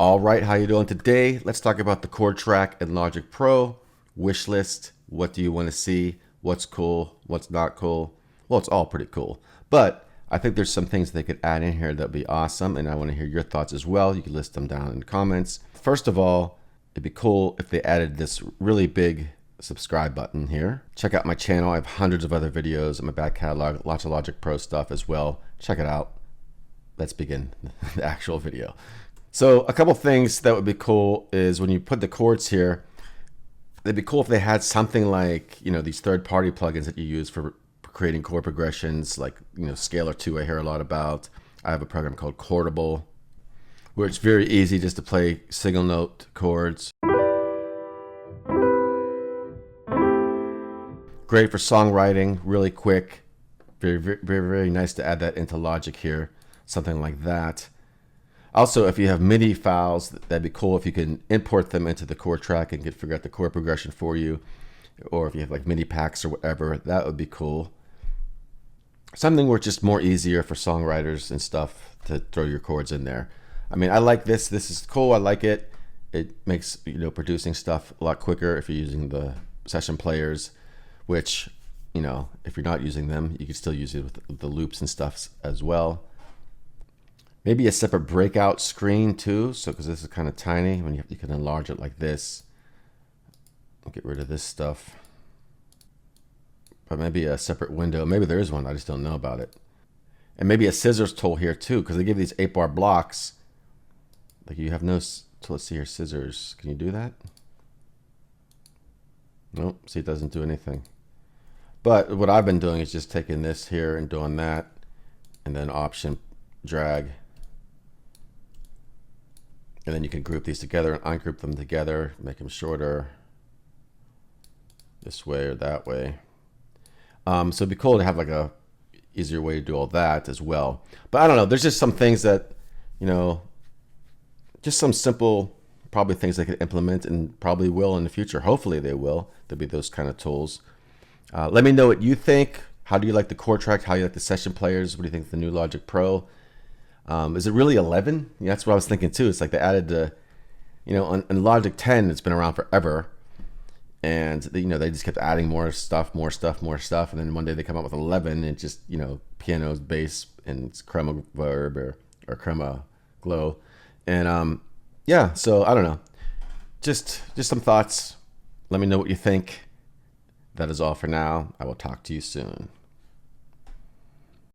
All right, how you doing today? Let's talk about the chord track in Logic Pro. Wish list. What do you want to see? What's cool? What's not cool? Well, it's all pretty cool. But I think there's some things they could add in here that'd be awesome, and I want to hear your thoughts as well. You can list them down in the comments. First of all, it'd be cool if they added this really big subscribe button here. Check out my channel. I have hundreds of other videos in my back catalog, lots of Logic Pro stuff as well. Check it out. Let's begin the actual video. So a couple things that would be cool is when you put the chords here, it'd be cool if they had something like, these third-party plugins that you use for creating chord progressions, like, Scalar 2 I hear a lot about. I have a program called Chordable, where it's very easy just to play single note chords. Great for songwriting, really quick. Very, very, very, very nice to add that into Logic here, something like that. Also, if you have MIDI files, that'd be cool if you can import them into the chord track and figure out the chord progression for you. Or if you have like MIDI packs or whatever, that would be cool. Something where it's just more easier for songwriters and stuff to throw your chords in there. I mean, I like this. This is cool. I like it. It makes, producing stuff a lot quicker if you're using the session players, which, if you're not using them, you can still use it with the loops and stuff as well. Maybe a separate breakout screen too, so because this is kind of tiny, when you can enlarge it like this. I'll get rid of this stuff. But maybe a separate window. Maybe there is one, I just don't know about it. And maybe a scissors tool here too, because they give these 8-bar blocks. Like you have no, so let's see here, scissors. Can you do that? Nope, see, it doesn't do anything. But what I've been doing is just taking this here and doing that, and then option drag. And then you can group these together and ungroup them together, make them shorter this way or that way. So it'd be cool to have like a easier way to do all that as well. But I don't know, there's just some things that, just some simple, probably things they could implement and probably will in the future. Hopefully they will. There'll be those kind of tools. Let me know what you think. How do you like the chord track? How do you like the session players? What do you think of the new Logic Pro? Is it really 11? Yeah, that's what I was thinking too. It's like they added the, on Logic 10, it's been around forever. And they just kept adding more stuff. And then one day they come out with 11 and just, piano, bass, and it's chroma verb or chroma glow. And yeah, so I don't know. Just some thoughts. Let me know what you think. That is all for now. I will talk to you soon.